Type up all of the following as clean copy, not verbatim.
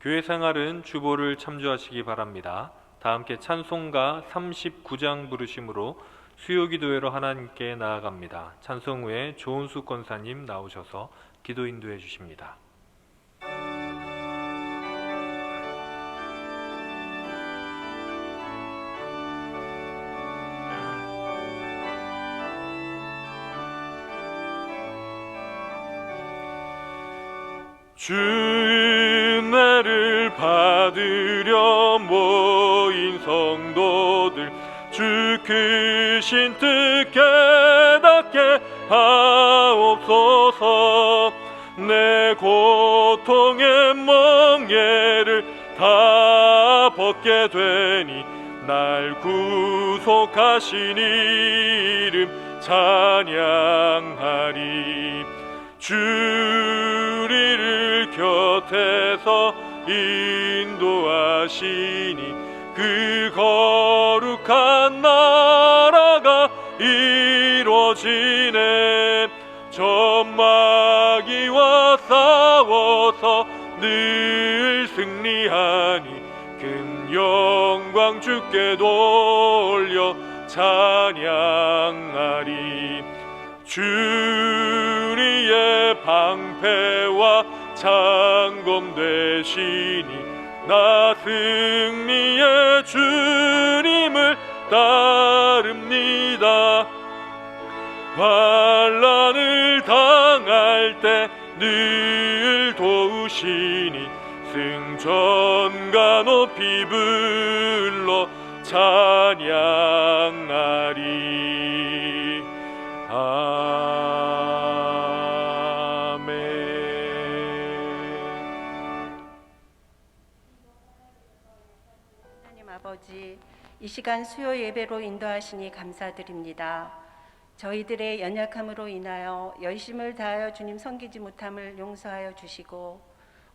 교회 생활은 주보를 참조하시기 바랍니다. 다 함께 찬송가 39장 부르심으로 수요기도회로 하나님께 나아갑니다. 찬송 후에 조은수 권사님 나오셔서 기도 인도해 주십니다. 주 은혜를 받으려 모인 성도들, 주 크신 뜻 깨닫게 하옵소서. 내 고통의 멍에를 다 벗게 되니 날 구속하신 이름 찬양하리. 주리를 곁에서 인도하시니 그 거룩한 나라가 이루어지네. 전마귀와 싸워서 늘 승리하니 큰 영광 주께 돌려 찬양하리. 주리의 방패와 창검 되시니 나 승리의 주님을 따릅니다. 환난을 당할 때 늘 도우시니 승전가 높이 불러 찬양하리. 아멘. 하나님 아버지, 이 시간 수요 예배로 인도하시니 감사드립니다. 저희들의 연약함으로 인하여 열심을 다하여 주님 섬기지 못함을 용서하여 주시고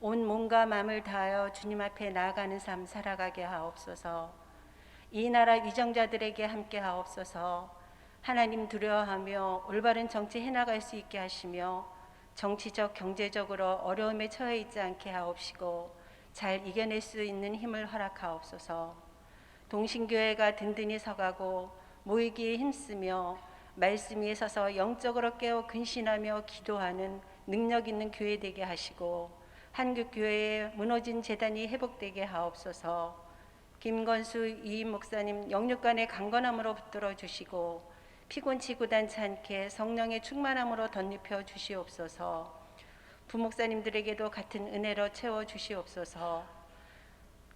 온 몸과 마음을 다하여 주님 앞에 나아가는 삶 살아가게 하옵소서. 이 나라 위정자들에게 함께 하옵소서. 하나님 두려워하며 올바른 정치 해나갈 수 있게 하시며 정치적 경제적으로 어려움에 처해 있지 않게 하옵시고 잘 이겨낼 수 있는 힘을 허락하옵소서. 동신교회가 든든히 서가고 모이기에 힘쓰며 말씀 위에 서서 영적으로 깨어 근신하며 기도하는 능력 있는 교회 되게 하시고 한국교회의 무너진 재단이 회복되게 하옵소서. 김건수 이임 목사님 영육간의 강건함으로 붙들어 주시고 피곤치 고단치 않게 성령의 충만함으로 덧입혀 주시옵소서. 부목사님들에게도 같은 은혜로 채워 주시옵소서.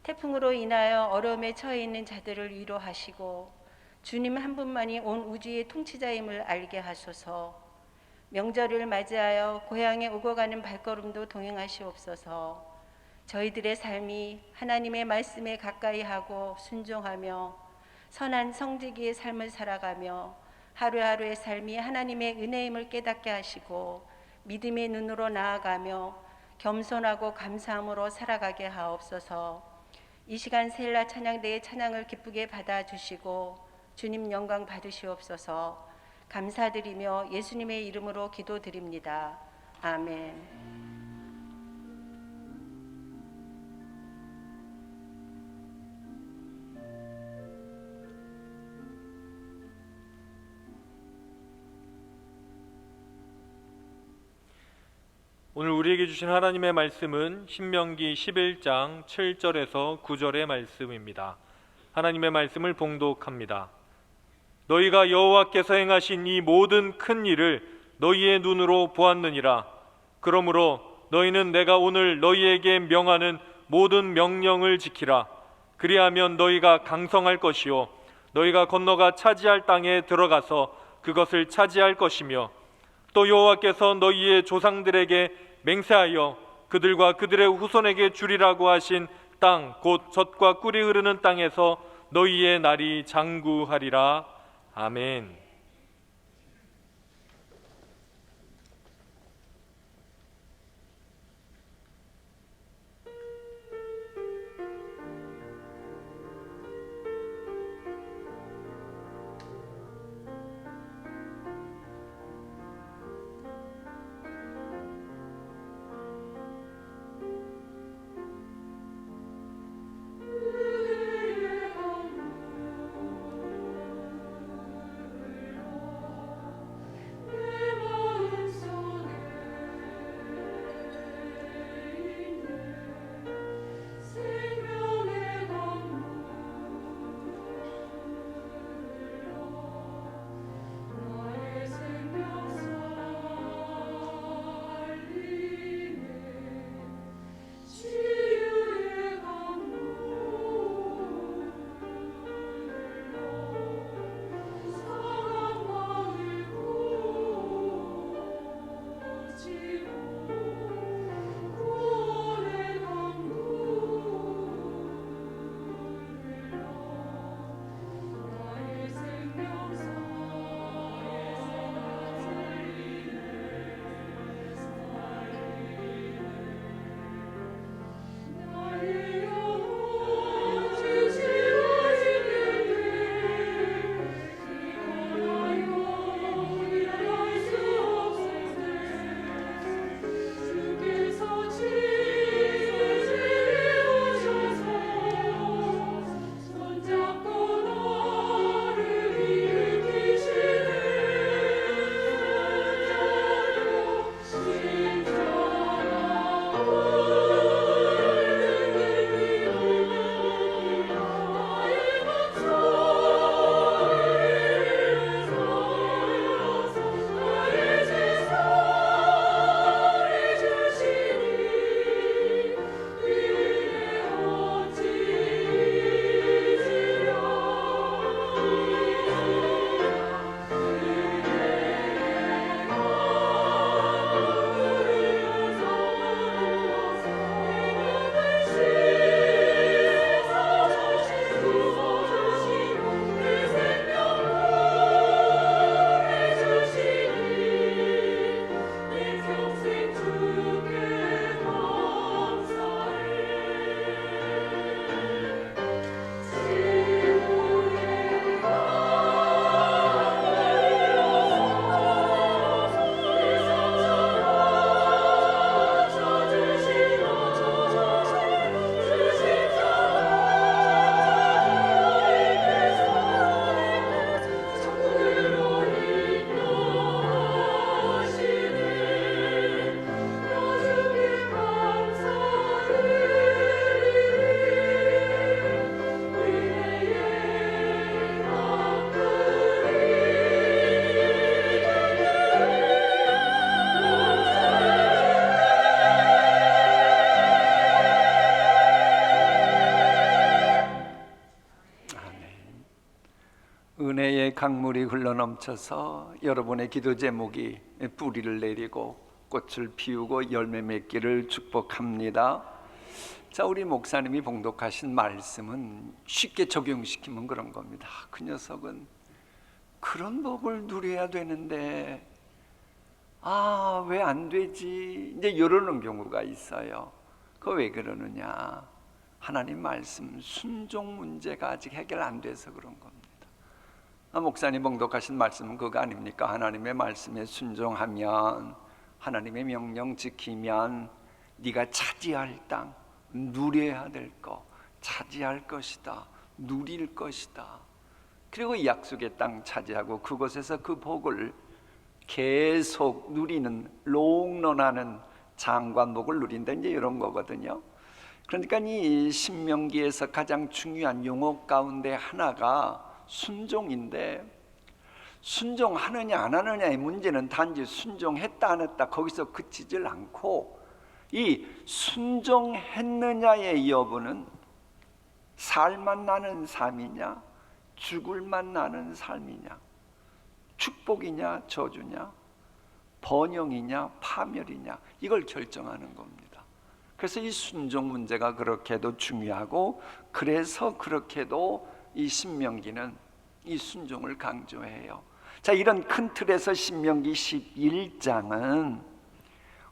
태풍으로 인하여 어려움에 처해 있는 자들을 위로하시고 주님 한 분만이 온 우주의 통치자임을 알게 하소서. 명절을 맞이하여 고향에 오고 가는 발걸음도 동행하시옵소서. 저희들의 삶이 하나님의 말씀에 가까이 하고 순종하며 선한 성직의 삶을 살아가며 하루하루의 삶이 하나님의 은혜임을 깨닫게 하시고 믿음의 눈으로 나아가며 겸손하고 감사함으로 살아가게 하옵소서. 이 시간 세일라 찬양대의 찬양을 기쁘게 받아주시고 주님 영광 받으시옵소서. 감사드리며 예수님의 이름으로 기도드립니다. 아멘. 오늘 우리에게 주신 하나님의 말씀은 신명기 11장 7절에서 9절의 말씀입니다. 하나님의 말씀을 봉독합니다. 너희가 여호와께서 행하신 이 모든 큰 일을 너희의 눈으로 보았느니라. 그러므로 너희는 내가 오늘 너희에게 명하는 모든 명령을 지키라. 그리하면 너희가 강성할 것이요 너희가 건너가 차지할 땅에 들어가서 그것을 차지할 것이며 또 여호와께서 너희의 조상들에게 맹세하여 그들과 그들의 후손에게 주리라고 하신 땅 곧 젖과 꿀이 흐르는 땅에서 너희의 날이 장구하리라. 아멘. 은혜의 강물이 흘러넘쳐서 여러분의 기도 제목이 뿌리를 내리고 꽃을 피우고 열매 맺기를 축복합니다. 자, 우리 목사님이 봉독하신 말씀은 쉽게 적용시키면 그런 겁니다. 그 녀석은 그런 복을 누려야 되는데 왜 안 되지? 이제 이러는 경우가 있어요. 그거 왜 그러느냐? 하나님 말씀 순종 문제가 아직 해결 안 돼서 그런 겁니다. 목사님 봉독하신 말씀은 그거 아닙니까? 하나님의 말씀에 순종하면, 하나님의 명령 지키면 네가 차지할 땅, 누려야 될 거 차지할 것이다, 누릴 것이다. 그리고 이 약속의 땅 차지하고 그곳에서 그 복을 계속 누리는, 롱런하는 장관복을 누린다, 이제 이런 거거든요. 그러니까 이 신명기에서 가장 중요한 용어 가운데 하나가 순종인데, 순종하느냐 안 하느냐의 문제는 단지 순종했다 안 했다 거기서 그치질 않고, 이 순종했느냐의 여부는 살만 나는 삶이냐, 죽을만 나는 삶이냐, 축복이냐 저주냐, 번영이냐 파멸이냐, 이걸 결정하는 겁니다. 그래서 이 순종 문제가 그렇게도 중요하고, 그래서 그렇게도 이 신명기는 이 순종을 강조해요. 자, 이런 큰 틀에서 신명기 11장은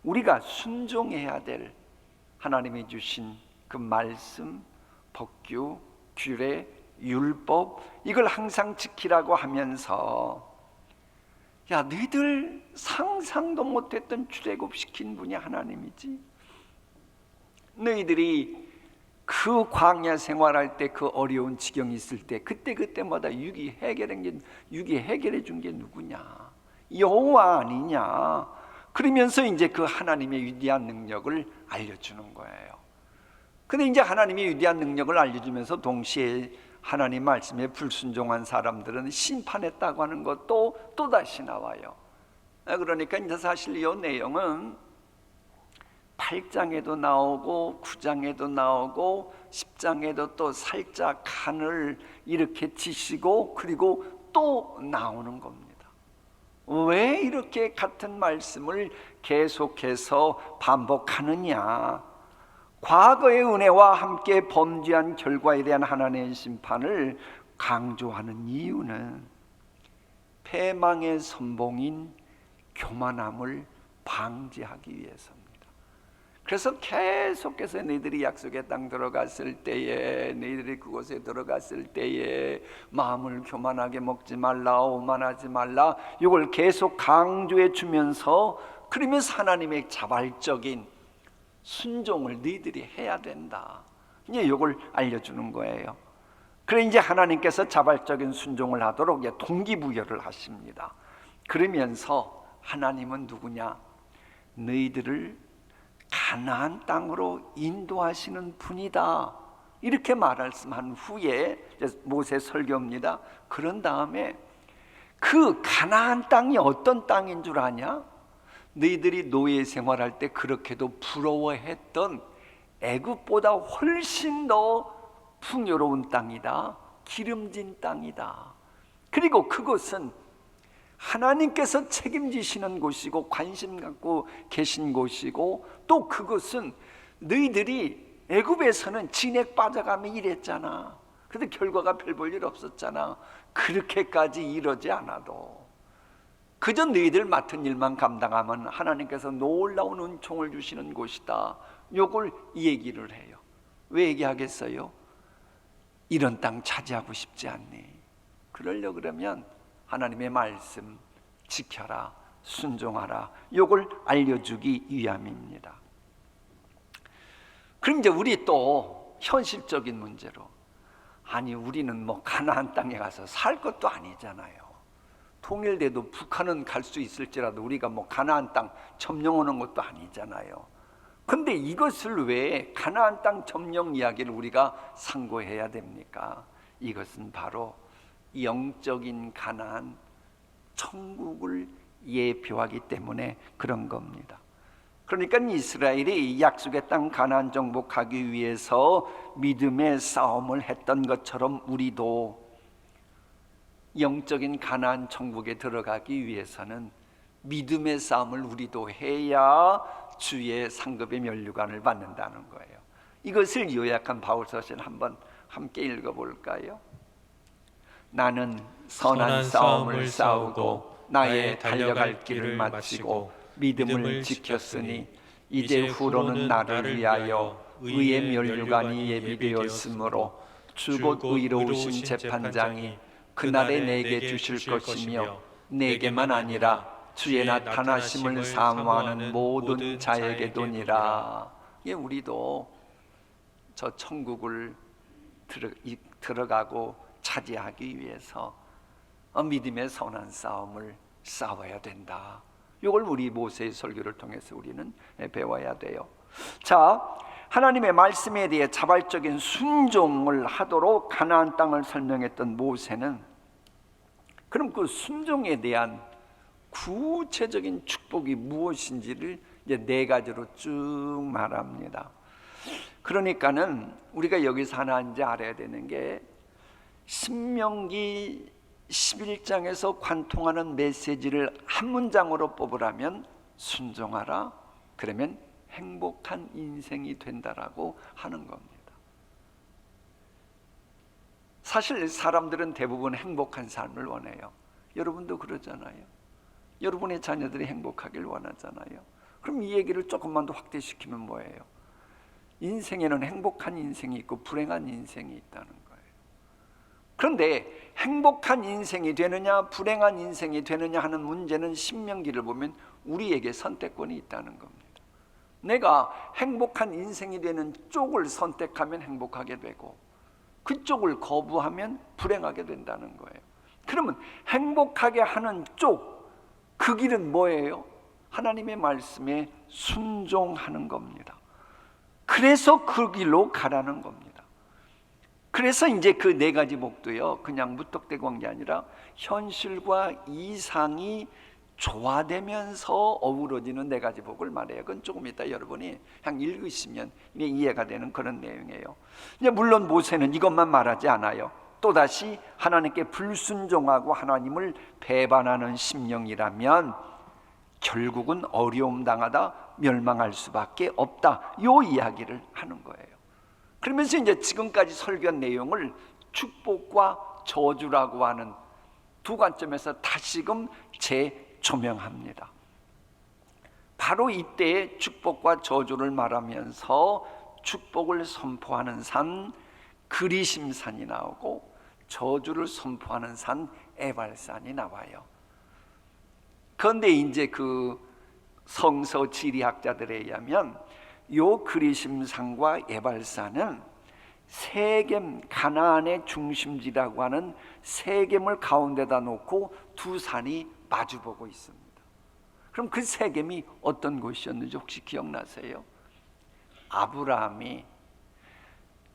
우리가 순종해야 될 하나님이 주신 그 말씀, 법규, 규례, 율법, 이걸 항상 지키라고 하면서, 야, 너희들 상상도 못했던 출애굽시킨 분이 하나님이지. 너희들이 그 광야 생활할 때, 그 어려운 지경이 있을 때 그때마다 해결해 준 게 누구냐? 여호와 아니냐? 그러면서 이제 그 하나님의 위대한 능력을 알려주는 거예요. 근데 이제 하나님의 위대한 능력을 알려주면서 동시에 하나님 말씀에 불순종한 사람들은 심판했다고 하는 것도 또다시 나와요. 그러니까 이제 사실 이 내용은 8장에도 나오고 9장에도 나오고 10장에도 또 살짝 간을 이렇게 치시고, 그리고 또 나오는 겁니다. 왜 이렇게 같은 말씀을 계속해서 반복하느냐? 과거의 은혜와 함께 범죄한 결과에 대한 하나님의 심판을 강조하는 이유는 패망의 선봉인 교만함을 방지하기 위해서입니다. 그래서 계속해서 너희들이 약속의 땅 들어갔을 때에, 너희들이 그곳에 들어갔을 때에 마음을 교만하게 먹지 말라, 오만하지 말라, 이걸 계속 강조해 주면서, 그러면서 하나님의 자발적인 순종을 너희들이 해야 된다, 이제 이걸 알려주는 거예요. 그래 이제 하나님께서 자발적인 순종을 하도록 동기부여를 하십니다. 그러면서 하나님은 누구냐? 너희들을 가나안 땅으로 인도하시는 분이다, 이렇게 말씀한 후에 모세 설교입니다. 그런 다음에 그 가나안 땅이 어떤 땅인 줄 아냐? 너희들이 노예 생활할 때 그렇게도 부러워했던 애굽보다 훨씬 더 풍요로운 땅이다, 기름진 땅이다. 그리고 그것은 하나님께서 책임지시는 곳이고 관심 갖고 계신 곳이고, 또 그것은 너희들이 애굽에서는 진액 빠져가며 일했잖아. 근데 결과가 별 볼 일 없었잖아. 그렇게까지 이러지 않아도 그저 너희들 맡은 일만 감당하면 하나님께서 놀라운 은총을 주시는 곳이다, 요걸 얘기를 해요. 왜 얘기하겠어요? 이런 땅 차지하고 싶지 않니? 그러려고 그러면 하나님의 말씀 지켜라, 순종하라, 요걸 알려주기 위함입니다. 그럼 이제 우리 또 현실적인 문제로, 아니 우리는 뭐 가나안 땅에 가서 살 것도 아니잖아요. 통일돼도 북한은 갈 수 있을지라도 우리가 뭐 가나안 땅 점령하는 것도 아니잖아요. 근데 이것을 왜 가나안 땅 점령 이야기를 우리가 상고해야 됩니까? 이것은 바로 영적인 가나안, 천국을 예표하기 때문에 그런 겁니다. 그러니까 이스라엘이 약속의 땅 가나안 정복하기 위해서 믿음의 싸움을 했던 것처럼 우리도 영적인 가나안 천국에 들어가기 위해서는 믿음의 싸움을 우리도 해야 주의 상급의 면류관을 받는다는 거예요. 이것을 요약한 바울서신 한번 함께 읽어볼까요? 나는 선한 싸움을 싸우고 나의 달려갈 길을 마치고 믿음을 지켰으니 이제 후로는 나를 위하여 의의 면류관이 예비되었으므로 주곧 의로우신 재판장이 그날에 내게 주실 것이며 내게만 아니라 주의 나타나심을 사모하는 모든 자에게도니라. 우리도 저 천국을 들어가고 차지하기 위해서 믿음의 선한 싸움을 싸워야 된다. 이걸 우리 모세의 설교를 통해서 우리는 배워야 돼요. 자, 하나님의 말씀에 대해 자발적인 순종을 하도록 가나안 땅을 설명했던 모세는 그럼 그 순종에 대한 구체적인 축복이 무엇인지를 이제 4가지로 쭉 말합니다. 그러니까는 우리가 여기서 하나 이제 알아야 되는 게 신명기 11장에서 관통하는 메시지를 한 문장으로 뽑으라면 순종하라. 그러면 행복한 인생이 된다라고 하는 겁니다. 사실 사람들은 대부분 행복한 삶을 원해요. 여러분도 그러잖아요. 여러분의 자녀들이 행복하길 원하잖아요. 그럼 이 얘기를 조금만 더 확대시키면 뭐예요? 인생에는 행복한 인생이 있고 불행한 인생이 있다는 거예요. 그런데 행복한 인생이 되느냐 불행한 인생이 되느냐 하는 문제는 신명기를 보면 우리에게 선택권이 있다는 겁니다. 내가 행복한 인생이 되는 쪽을 선택하면 행복하게 되고 그쪽을 거부하면 불행하게 된다는 거예요. 그러면 행복하게 하는 쪽, 그 길은 뭐예요? 하나님의 말씀에 순종하는 겁니다. 그래서 그 길로 가라는 겁니다. 그래서 이제 그 4가지 복도요, 그냥 무턱대고 한 게 아니라 현실과 이상이 조화되면서 어우러지는 4가지 복을 말해요. 그건 조금 이따 여러분이 그냥 읽으시면 이해가 되는 그런 내용이에요. 이제 물론 모세는 이것만 말하지 않아요. 또다시 하나님께 불순종하고 하나님을 배반하는 심령이라면 결국은 어려움 당하다 멸망할 수밖에 없다, 요 이야기를 하는 거예요. 그러면서 이제 지금까지 설교한 내용을 축복과 저주라고 하는 2 관점에서 다시금 재조명합니다. 바로 이때 축복과 저주를 말하면서 축복을 선포하는 산 그리심산이 나오고 저주를 선포하는 산 에발산이 나와요. 그런데 이제 그 성서 지리학자들에 의하면 요 그리심산과 에발산은 세겜, 가나안의 중심지라고 하는 세겜을 가운데다 놓고 2 산이 마주보고 있습니다. 그럼 그 세겜이 어떤 곳이었는지 혹시 기억나세요? 아브라함이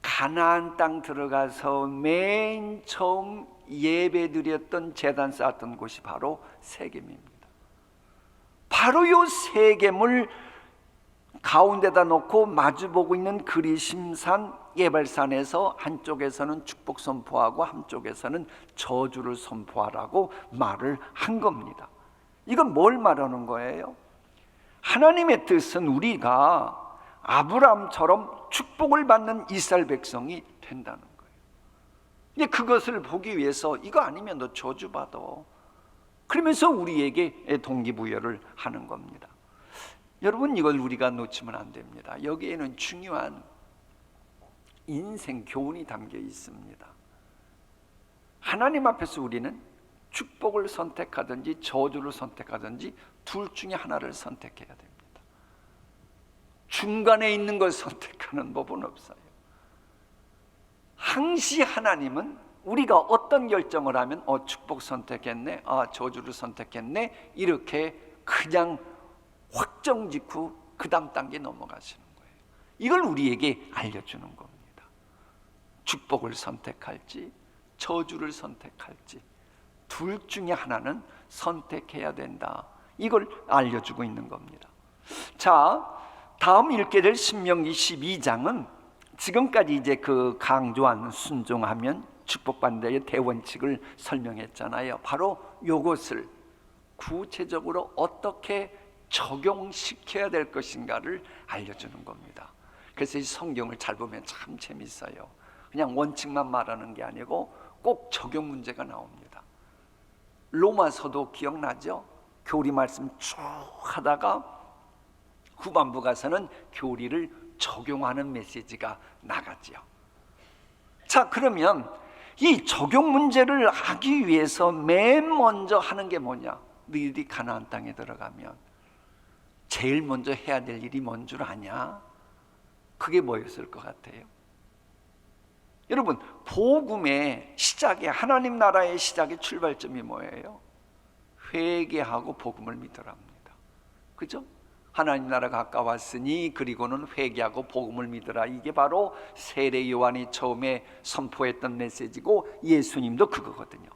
가나안 땅 들어가서 맨 처음 예배드렸던 제단 쌓았던 곳이 바로 세겜입니다. 바로 요 세겜을 가운데다 놓고 마주보고 있는 그리심산 예발산에서 한쪽에서는 축복 선포하고 한쪽에서는 저주를 선포하라고 말을 한 겁니다. 이건 뭘 말하는 거예요? 하나님의 뜻은 우리가 아브라함처럼 축복을 받는 이스라엘 백성이 된다는 거예요. 이제 그것을 보기 위해서 이거 아니면 너 저주받아, 그러면서 우리에게 동기부여를 하는 겁니다. 여러분, 이걸 우리가 놓치면 안 됩니다. 여기에는 중요한 인생 교훈이 담겨 있습니다. 하나님 앞에서 우리는 축복을 선택하든지 저주를 선택하든지 둘 중에 하나를 선택해야 됩니다. 중간에 있는 걸 선택하는 법은 없어요. 항시 하나님은 우리가 어떤 결정을 하면 축복 선택했네, 저주를 선택했네, 이렇게 그냥 확정 짓고 그 다음 단계 넘어가시는 거예요. 이걸 우리에게 알려주는 겁니다. 축복을 선택할지 저주를 선택할지 둘 중에 하나는 선택해야 된다, 이걸 알려주고 있는 겁니다. 자, 다음 읽게 될 신명기 12장은 지금까지 이제 그 강조한 순종하면 축복받는 자의 대원칙을 설명했잖아요. 바로 이것을 구체적으로 어떻게 적용시켜야 될 것인가를 알려주는 겁니다. 그래서 이 성경을 잘 보면 참 재밌어요. 그냥 원칙만 말하는 게 아니고 꼭 적용 문제가 나옵니다. 로마서도 기억나죠? 교리 말씀 쭉 하다가 후반부 가서는 교리를 적용하는 메시지가 나가지요. 자, 그러면 이 적용 문제를 하기 위해서 맨 먼저 하는 게 뭐냐? 너희들이 가나안 땅에 들어가면 제일 먼저 해야 될 일이 뭔 줄 아냐? 그게 뭐였을 것 같아요? 여러분, 복음의 시작이, 하나님 나라의 시작의 출발점이 뭐예요? 회개하고 복음을 믿으랍니다. 그죠? 하나님 나라가 가까웠으니 그리고는 회개하고 복음을 믿으라. 이게 바로 세례 요한이 처음에 선포했던 메시지고 예수님도 그거거든요.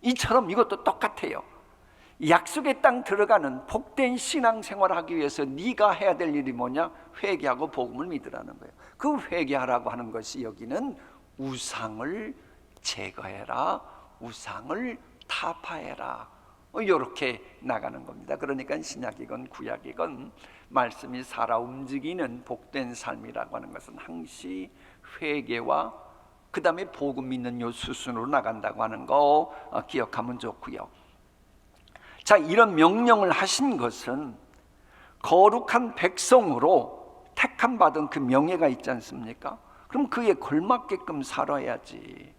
이처럼 이것도 똑같아요. 약속의 땅 들어가는 복된 신앙생활을 하기 위해서 네가 해야 될 일이 뭐냐? 회개하고 복음을 믿으라는 거예요. 그 회개하라고 하는 것이 여기는 우상을 제거해라, 우상을 타파해라, 이렇게 나가는 겁니다. 그러니까 신약이건 구약이건 말씀이 살아 움직이는 복된 삶이라고 하는 것은 항시 회개와 그 다음에 복음 믿는 요 수순으로 나간다고 하는 거 기억하면 좋고요. 자, 이런 명령을 하신 것은 거룩한 백성으로 택함 받은 그 명예가 있지 않습니까? 그럼 그에 걸맞게끔 살아야지.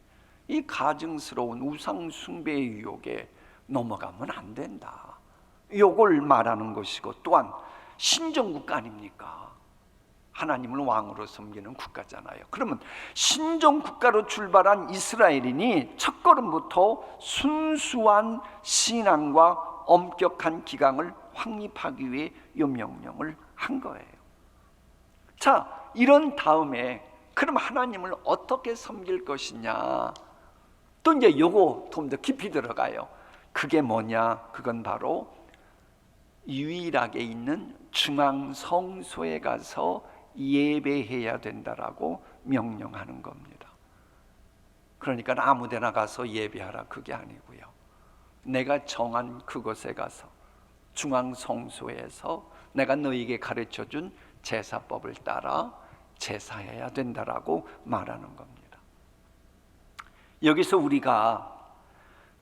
이 가증스러운 우상 숭배의 유혹에 넘어가면 안 된다. 요걸 말하는 것이고, 또한 신정국가 아닙니까? 하나님을 왕으로 섬기는 국가잖아요. 그러면 신정국가로 출발한 이스라엘인이 첫걸음부터 순수한 신앙과 엄격한 기강을 확립하기 위해 이 명령을 한 거예요. 자, 이런 다음에 그럼 하나님을 어떻게 섬길 것이냐? 또 이제 요거 좀 더 깊이 들어가요. 그게 뭐냐? 그건 바로 유일하게 있는 중앙 성소에 가서 예배해야 된다라고 명령하는 겁니다. 그러니까 아무데나 가서 예배하라, 그게 아니고요. 내가 정한 그곳에 가서 중앙 성소에서 내가 너희에게 가르쳐준 제사법을 따라 제사해야 된다라고 말하는 겁니다. 여기서 우리가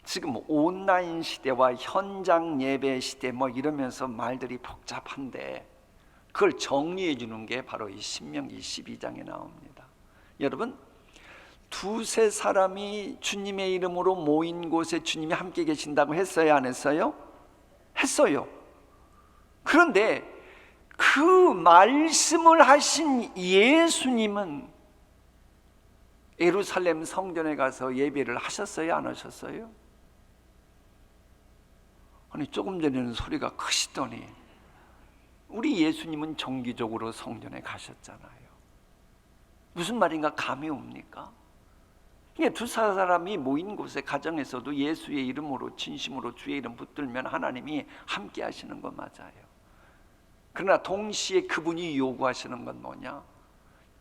지금 온라인 시대와 현장 예배 시대 뭐 이러면서 말들이 복잡한데 그걸 정리해 주는 게 바로 이 신명기 12장에 나옵니다. 여러분, 두세 사람이 주님의 이름으로 모인 곳에 주님이 함께 계신다고 했어요, 안 했어요? 했어요. 그런데 그 말씀을 하신 예수님은 예루살렘 성전에 가서 예배를 하셨어요, 안 하셨어요? 아니, 조금 전에는 소리가 크시더니 우리 예수님은 정기적으로 성전에 가셨잖아요. 무슨 말인가 감이 옵니까? 이게 두 사람이 모인 곳에 가정에서도 예수의 이름으로 진심으로 주의 이름 붙들면 하나님이 함께 하시는 건 맞아요. 그러나 동시에 그분이 요구하시는 건 뭐냐?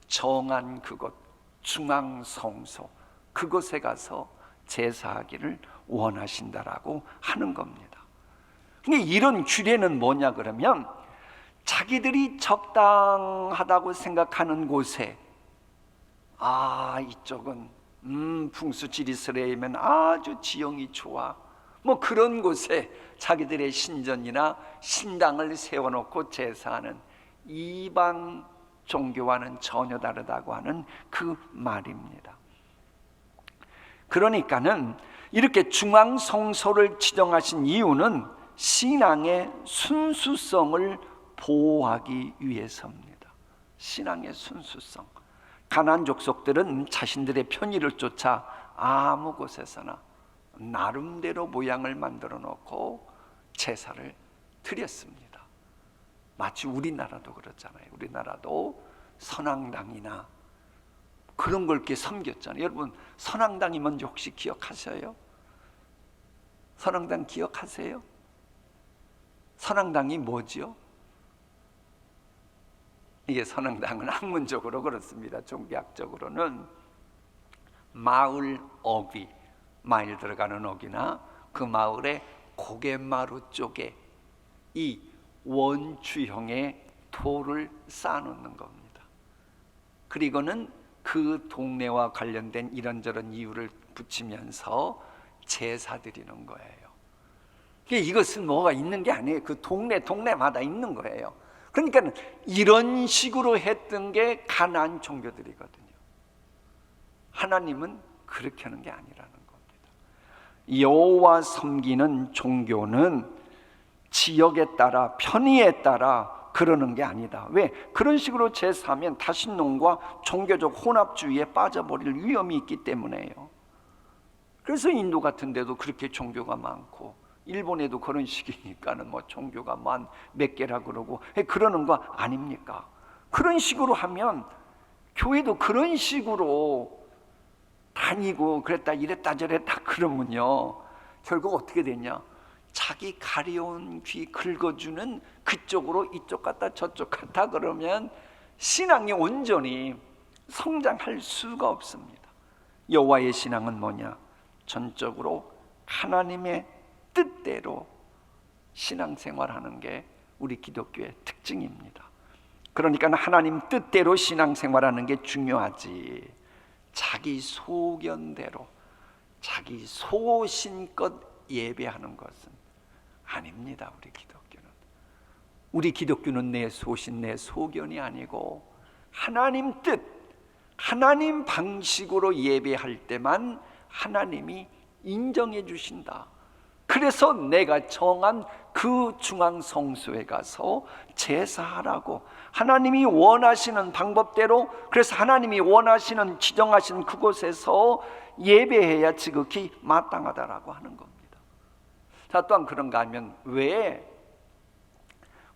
정한 그곳, 중앙 성소, 그곳에 가서 제사하기를 원하신다라고 하는 겁니다. 근데 이런 규례는 뭐냐 그러면 자기들이 적당하다고 생각하는 곳에, 이쪽은 풍수지리스레이면 아주 지형이 좋아, 뭐 그런 곳에 자기들의 신전이나 신당을 세워놓고 제사하는 이방 종교와는 전혀 다르다고 하는 그 말입니다. 그러니까는 이렇게 중앙 성소를 지정하신 이유는 신앙의 순수성을 보호하기 위해서입니다. 신앙의 순수성. 가나안 족속들은 자신들의 편의를 쫓아 아무 곳에서나 나름대로 모양을 만들어 놓고 제사를 드렸습니다. 마치 우리나라도 그렇잖아요. 우리나라도 선앙당이나 그런 걸 이렇게 섬겼잖아요. 여러분, 선앙당이 뭔지 혹시 기억하세요? 선앙당 기억하세요? 선앙당이 뭐지요? 이게 선앙당은 학문적으로 그렇습니다. 종교학적으로는 마을 어귀, 마일 들어가는 어귀나 그 마을의 고갯마루 쪽에 이 원추형의 돌을 쌓아놓는 겁니다. 그리고는 그 동네와 관련된 이런저런 이유를 붙이면서 제사 드리는 거예요. 이것은 뭐가 있는 게 아니에요. 그 동네마다 있는 거예요. 그러니까 이런 식으로 했던 게 가나안 종교들이거든요. 하나님은 그렇게 하는 게 아니라는 겁니다. 여호와 섬기는 종교는 지역에 따라, 편의에 따라 그러는 게 아니다. 왜? 그런 식으로 제사하면 다신론과 종교적 혼합주의에 빠져버릴 위험이 있기 때문에요. 그래서 인도 같은 데도 그렇게 종교가 많고, 일본에도 그런 식이니까는 뭐 종교가 몇 개라 그러고 그러는 거 아닙니까? 그런 식으로 하면 교회도 그런 식으로 다니고 그랬다 이랬다 저랬다 그러면요, 결국 어떻게 되냐? 자기 가려운 귀 긁어주는 그쪽으로 이쪽 갔다 저쪽 갔다 그러면 신앙이 온전히 성장할 수가 없습니다. 여호와의 신앙은 뭐냐? 전적으로 하나님의 뜻대로 신앙생활하는 게 우리 기독교의 특징입니다. 그러니까 하나님 뜻대로 신앙생활하는 게 중요하지, 자기 소견대로 자기 소신껏 예배하는 것은 아닙니다. 우리 기독교는 내 소신, 내 소견이 아니고 하나님 뜻, 하나님 방식으로 예배할 때만 하나님이 인정해 주신다. 그래서 내가 정한 그 중앙성소에 가서 제사하라고, 하나님이 원하시는 방법대로, 그래서 하나님이 원하시는 지정하신 그곳에서 예배해야 지극히 마땅하다라고 하는 겁니다. 자, 또한 그런가 하면 왜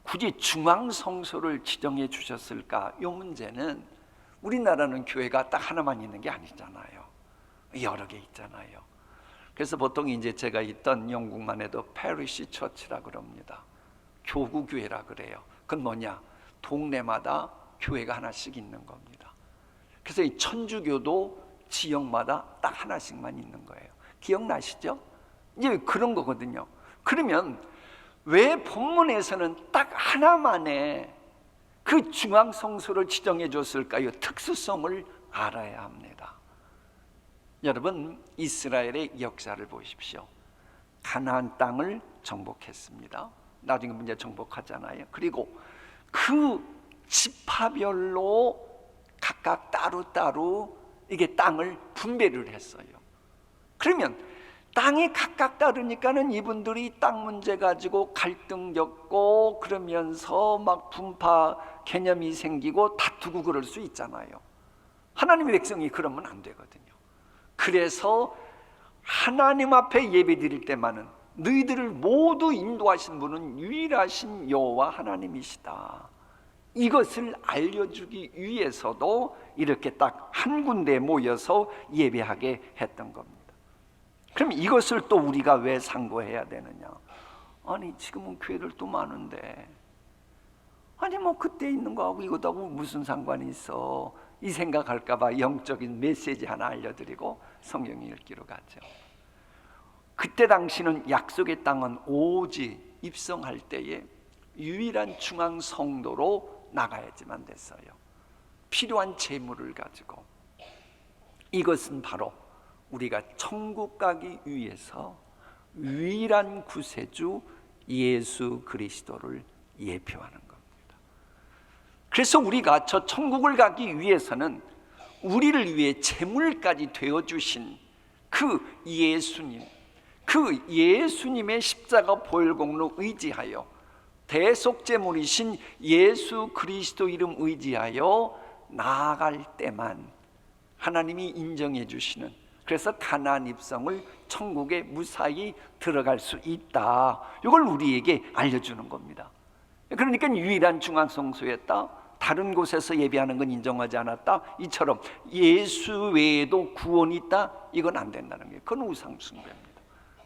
굳이 중앙성소를 지정해 주셨을까? 이 문제는 우리나라는 교회가 딱 하나만 있는 게 아니잖아요. 여러 개 있잖아요. 그래서 보통 이제 제가 있던 영국만 해도 패리시 처치라 그럽니다. 교구교회라 그래요. 그건 뭐냐? 동네마다 교회가 하나씩 있는 겁니다. 그래서 이 천주교도 지역마다 딱 하나씩만 있는 거예요. 기억나시죠? 이제 그런 거거든요. 그러면 왜 본문에서는 딱 하나만의 그 중앙성소를 지정해 줬을까요? 특수성을 알아야 합니다. 여러분, 이스라엘의 역사를 보십시오. 가나안 땅을 정복했습니다. 나중에 이제 정복하잖아요. 그리고 그 지파별로 각각 따로따로 이게 땅을 분배를 했어요. 그러면 땅이 각각 다르니까는 이분들이 땅 문제 가지고 갈등 겪고 그러면서 막 분파 개념이 생기고 다투고 그럴 수 있잖아요. 하나님의 백성이 그러면 안 되거든요. 그래서 하나님 앞에 예배 드릴 때만은 너희들을 모두 인도하신 분은 유일하신 여호와 하나님이시다. 이것을 알려주기 위해서도 이렇게 딱 한 군데 모여서 예배하게 했던 겁니다. 그럼 이것을 또 우리가 왜 상고해야 되느냐? 아니, 지금은 교회들도 많은데 아니 뭐 그때 있는 거하고 이것하고 무슨 상관이 있어? 이 생각할까 봐 영적인 메시지 하나 알려드리고 성경 읽기로 가죠. 그때 당시는 약속의 땅은 오직 입성할 때에 유일한 중앙 성도로 나가야지만 됐어요. 필요한 재물을 가지고. 이것은 바로 우리가 천국 가기 위해서 유일한 구세주 예수 그리스도를 예표하는 겁니다. 그래서 우리가 저 천국을 가기 위해서는 우리를 위해 재물까지 되어주신 그 예수님의 십자가 보혈공로 의지하여 대속제물이신 예수 그리스도 이름 의지하여 나아갈 때만 하나님이 인정해 주시는, 그래서 가나안 입성을 천국에 무사히 들어갈 수 있다. 이걸 우리에게 알려주는 겁니다. 그러니까 유일한 중앙성소였다, 다른 곳에서 예배하는 건 인정하지 않았다, 이처럼 예수 외에도 구원이 있다, 이건 안 된다는 거예요. 그건 우상 숭배입니다.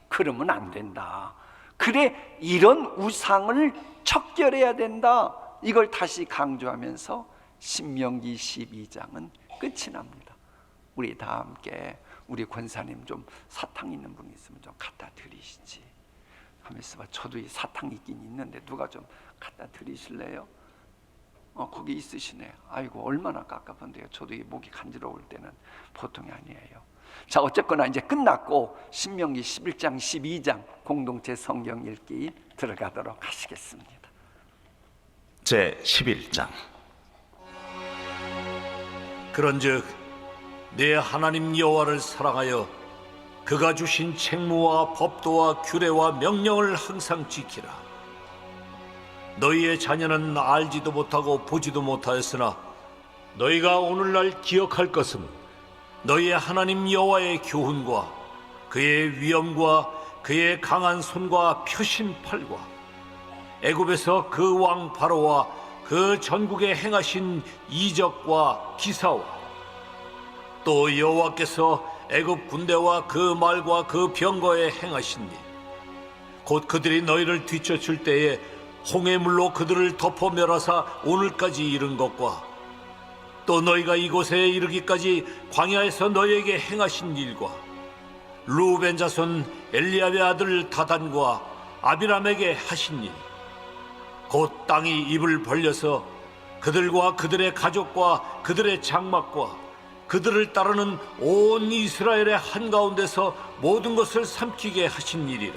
그러면 안 된다. 그래, 이런 우상을 척결해야 된다. 이걸 다시 강조하면서 신명기 12장은 끝이 납니다. 우리 다 함께 우리 권사님 좀 사탕 있는 분 있으면 좀 갖다 드리시지 하면서 저도 이 사탕 있긴 있는데 누가 좀 갖다 드리실래요? 거기 있으시네. 아이고 얼마나 깝깝한데요. 저도 이 목이 간지러울 때는 보통이 아니에요. 자, 어쨌거나 이제 끝났고 신명기 11장 12장 공동체 성경 읽기 들어가도록 하시겠습니다. 제 11장. 그런즉 내 하나님 여호와를 사랑하여 그가 주신 책무와 법도와 규례와 명령을 항상 지키라. 너희의 자녀는 알지도 못하고 보지도 못하였으나 너희가 오늘날 기억할 것은 너희의 하나님 여호와의 교훈과 그의 위엄과 그의 강한 손과 펴신 팔과 애굽에서 그 왕 바로와 그 전국에 행하신 이적과 기사와 또 여호와께서 애굽 군대와 그 말과 그 병거에 행하신 일, 곧 그들이 너희를 뒤쫓을 때에 홍해물로 그들을 덮어 멸하사 오늘까지 이른 것과 또 너희가 이곳에 이르기까지 광야에서 너희에게 행하신 일과 루벤 자손 엘리압의 아들 다단과 아비람에게 하신 일, 곧 땅이 입을 벌려서 그들과 그들의 가족과 그들의 장막과 그들을 따르는 온 이스라엘의 한가운데서 모든 것을 삼키게 하신 일이라.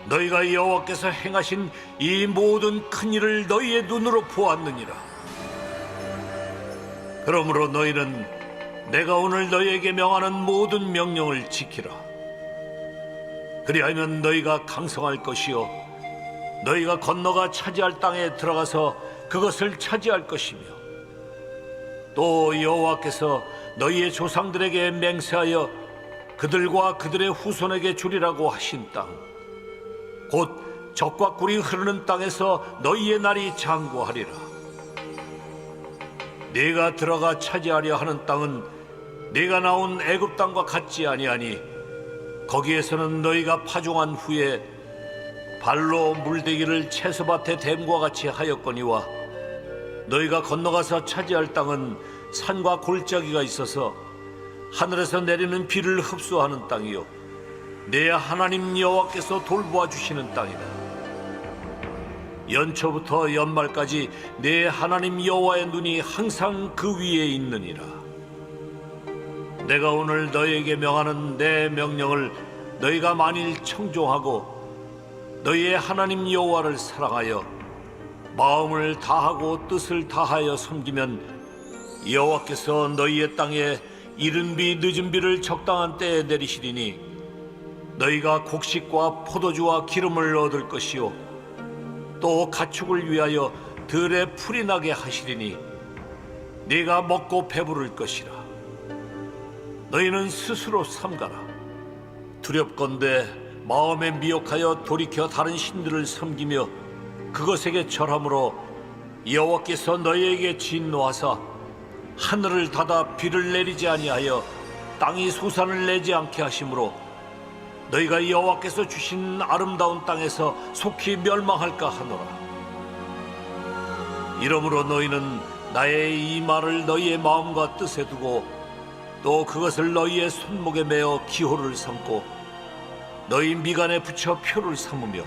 너희가 여호와께서 행하신 이 모든 큰 일을 너희의 눈으로 보았느니라. 그러므로 너희는 내가 오늘 너희에게 명하는 모든 명령을 지키라. 그리하면 너희가 강성할 것이요 너희가 건너가 차지할 땅에 들어가서 그것을 차지할 것이며 또 여호와께서 너희의 조상들에게 맹세하여 그들과 그들의 후손에게 주리라고 하신 땅, 곧 젖과 꿀이 흐르는 땅에서 너희의 날이 장구하리라. 네가 들어가 차지하려 하는 땅은 네가 나온 애굽 땅과 같지 아니하니 거기에서는 너희가 파종한 후에 발로 물대기를 채소밭에 댐과 같이 하였거니와 너희가 건너가서 차지할 땅은 산과 골짜기가 있어서 하늘에서 내리는 비를 흡수하는 땅이요 내 하나님 여호와께서 돌보아 주시는 땅이다. 연초부터 연말까지 내 하나님 여호와의 눈이 항상 그 위에 있느니라. 내가 오늘 너희에게 명하는 내 명령을 너희가 만일 청종하고 너희의 하나님 여호와를 사랑하여 마음을 다하고 뜻을 다하여 섬기면 여호와께서 너희의 땅에 이른 비 늦은 비를 적당한 때에 내리시리니 너희가 곡식과 포도주와 기름을 얻을 것이요 또 가축을 위하여 들에 풀이 나게 하시리니 네가 먹고 배부를 것이라. 너희는 스스로 삼가라. 두렵건대 마음에 미혹하여 돌이켜 다른 신들을 섬기며 그것에게 절함으로 여호와께서 너희에게 진노하사 하늘을 닫아 비를 내리지 아니하여 땅이 소산을 내지 않게 하심으로 너희가 여호와께서 주신 아름다운 땅에서 속히 멸망할까 하노라. 이러므로 너희는 나의 이 말을 너희의 마음과 뜻에 두고 또 그것을 너희의 손목에 매어 기호를 삼고 너희 미간에 붙여 표를 삼으며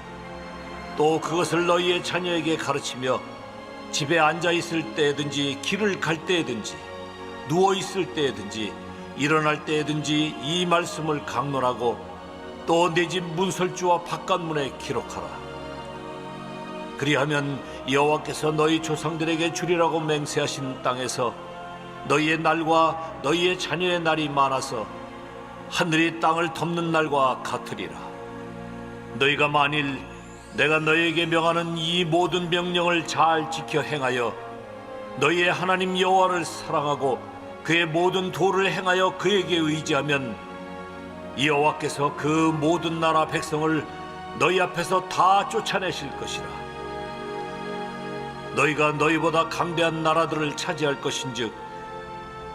또 그것을 너희의 자녀에게 가르치며 집에 앉아 있을 때든지 길을 갈 때든지 누워 있을 때든지 일어날 때든지 이 말씀을 강론하고 또 내 집 문설주와 바깥문에 기록하라. 그리하면 여호와께서 너희 조상들에게 주리라고 맹세하신 땅에서 너희의 날과 너희의 자녀의 날이 많아서 하늘이 땅을 덮는 날과 같으리라. 너희가 만일 내가 너희에게 명하는 이 모든 명령을 잘 지켜 행하여 너희의 하나님 여호와를 사랑하고 그의 모든 도를 행하여 그에게 의지하면 여호와께서 그 모든 나라 백성을 너희 앞에서 다 쫓아내실 것이라. 너희가 너희보다 강대한 나라들을 차지할 것인즉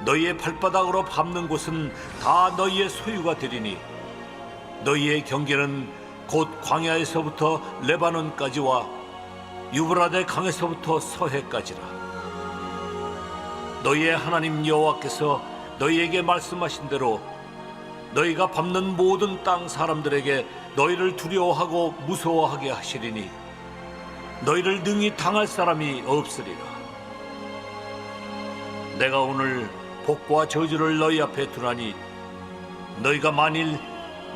너희의 발바닥으로 밟는 곳은 다 너희의 소유가 되리니 너희의 경계는 곧 광야에서부터 레바논까지와 유브라데 강에서부터 서해까지라. 너희의 하나님 여호와께서 너희에게 말씀하신 대로 너희가 밟는 모든 땅 사람들에게 너희를 두려워하고 무서워하게 하시리니 너희를 능히 당할 사람이 없으리라. 내가 오늘 복과 저주를 너희 앞에 두나니 너희가 만일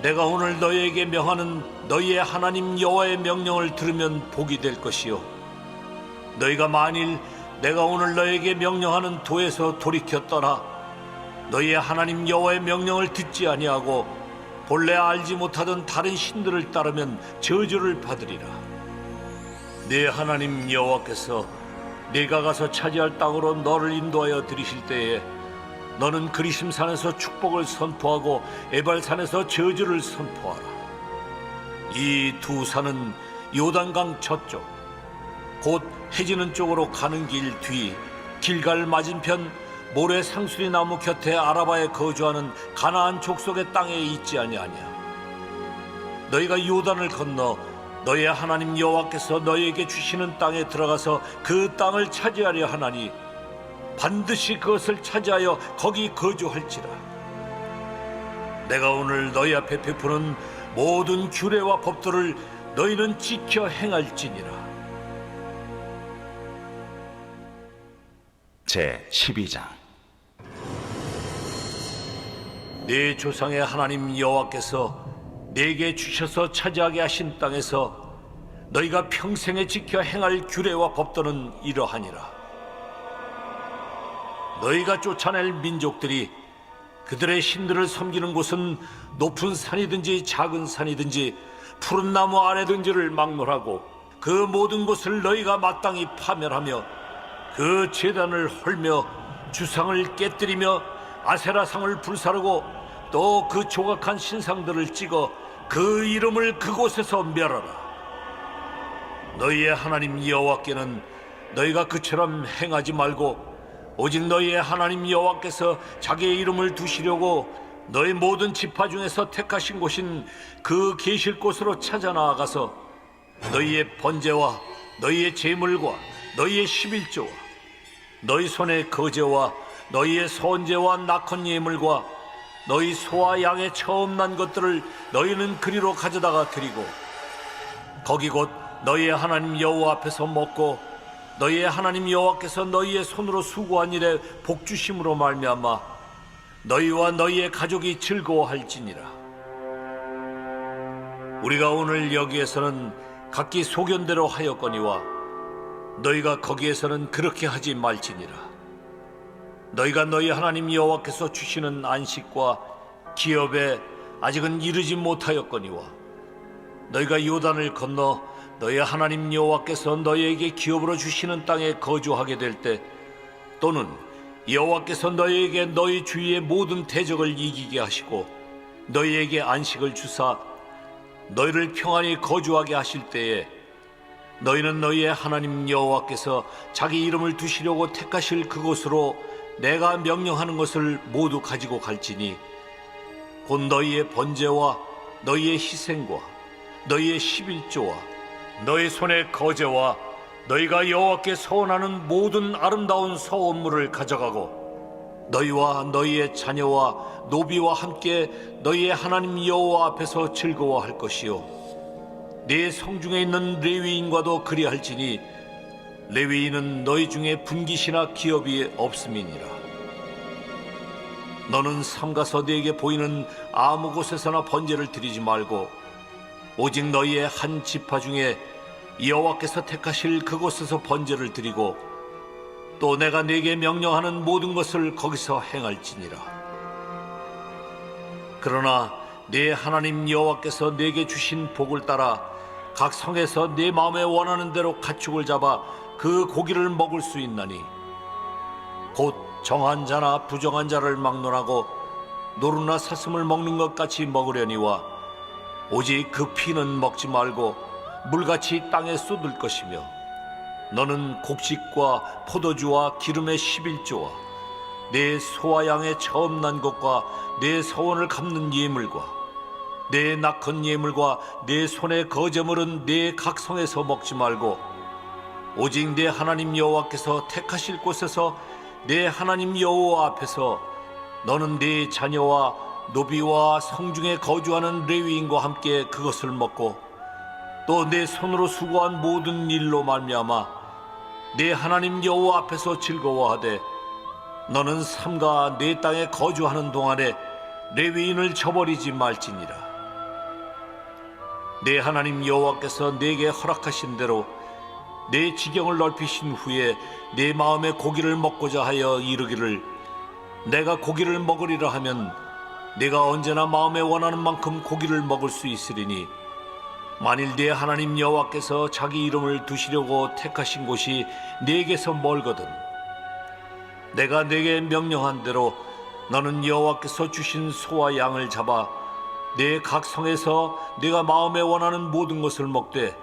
내가 오늘 너희에게 명하는 너희의 하나님 여호와의 명령을 들으면 복이 될 것이요 너희가 만일 내가 오늘 너희에게 명령하는 도에서 돌이켜 떠나 너희의 하나님 여호와의 명령을 듣지 아니하고 본래 알지 못하던 다른 신들을 따르면 저주를 받으리라. 네 하나님 여호와께서 네가 가서 차지할 땅으로 너를 인도하여 들이실 때에 너는 그리심산에서 축복을 선포하고 에발산에서 저주를 선포하라. 이 두 산은 요단강 저쪽 곧 해지는 쪽으로 가는 길 뒤 길갈 맞은편 모래 상수리 나무 곁에 아라바에 거주하는 가나안 족속의 땅에 있지 아니하냐. 너희가 요단을 건너 너희의 하나님 여호와께서 너희에게 주시는 땅에 들어가서 그 땅을 차지하려 하나니 반드시 그것을 차지하여 거기 거주할지라. 내가 오늘 너희 앞에 베푸는 모든 규례와 법도를 너희는 지켜 행할지니라. 제 12장. 네 조상의 하나님 여호와께서 네게 주셔서 차지하게 하신 땅에서 너희가 평생에 지켜 행할 규례와 법도는 이러하니라. 너희가 쫓아낼 민족들이 그들의 신들을 섬기는 곳은 높은 산이든지 작은 산이든지 푸른 나무 아래든지를 막론하고 그 모든 곳을 너희가 마땅히 파멸하며 그 제단을 헐며 주상을 깨뜨리며 아세라상을 불사르고 또 그 조각한 신상들을 찍어 그 이름을 그곳에서 멸하라. 너희의 하나님 여호와께는 너희가 그처럼 행하지 말고 오직 너희의 하나님 여호와께서 자기의 이름을 두시려고 너희 모든 지파 중에서 택하신 곳인 그 계실 곳으로 찾아 나아가서 너희의 번제와 너희의 제물과 너희의 11조와 너희 손의 거제와 너희의 선제와 낙헌 예물과 너희 소와 양의 처음 난 것들을 너희는 그리로 가져다가 드리고 거기 곧 너희의 하나님 여호와 앞에서 먹고 너희의 하나님 여호와께서 너희의 손으로 수고한 일에 복주심으로 말미암아 너희와 너희의 가족이 즐거워할지니라. 우리가 오늘 여기에서는 각기 소견대로 하였거니와 너희가 거기에서는 그렇게 하지 말지니라. 너희가 너희 하나님 여호와께서 주시는 안식과 기업에 아직은 이르지 못하였거니와 너희가 요단을 건너 너희 하나님 여호와께서 너희에게 기업으로 주시는 땅에 거주하게 될 때 또는 여호와께서 너희에게 너희 주위의 모든 대적을 이기게 하시고 너희에게 안식을 주사 너희를 평안히 거주하게 하실 때에 너희는 너희의 하나님 여호와께서 자기 이름을 두시려고 택하실 그곳으로 내가 명령하는 것을 모두 가지고 갈지니 곧 너희의 번제와 너희의 희생과 너희의 11조와 너희 손의 거제와 너희가 여호와께 서원하는 모든 아름다운 서원물을 가져가고 너희와 너희의 자녀와 노비와 함께 너희의 하나님 여호와 앞에서 즐거워할 것이요 네 성중에 있는 레위인과도 그리할지니 레위인은 너희 중에 분깃이나 기업이 없음이니라. 너는 삼가서 네게 보이는 아무 곳에서나 번제를 드리지 말고 오직 너희의 한 지파 중에 여호와께서 택하실 그곳에서 번제를 드리고 또 내가 네게 명령하는 모든 것을 거기서 행할지니라. 그러나 네 하나님 여호와께서 네게 주신 복을 따라 각 성에서 네 마음에 원하는 대로 가축을 잡아 그 고기를 먹을 수 있나니 곧 정한 자나 부정한 자를 막론하고 노루나 사슴을 먹는 것 같이 먹으려니와 오직 그 피는 먹지 말고 물같이 땅에 쏟을 것이며 너는 곡식과 포도주와 기름의 11조와 내 소와 양의 처음 난 것과 내 서원을 갚는 예물과 내 낙헌 예물과 내 손의 거제물은 내 각성에서 먹지 말고 오직 내 하나님 여호와께서 택하실 곳에서 내 하나님 여호와 앞에서 너는 네 자녀와 노비와 성중에 거주하는 레위인과 함께 그것을 먹고 또 내 손으로 수고한 모든 일로 말미암아 내 하나님 여호와 앞에서 즐거워하되 너는 삼가 내 땅에 거주하는 동안에 레위인을 저버리지 말지니라. 내 하나님 여호와께서 내게 허락하신 대로 내 지경을 넓히신 후에 내 마음에 고기를 먹고자 하여 이르기를 내가 고기를 먹으리라 하면 내가 언제나 마음에 원하는 만큼 고기를 먹을 수 있으리니 만일 내 하나님 여호와께서 자기 이름을 두시려고 택하신 곳이 네게서 멀거든 내가 네게 명령한 대로 너는 여호와께서 주신 소와 양을 잡아 내 각 성에서 네가 마음에 원하는 모든 것을 먹되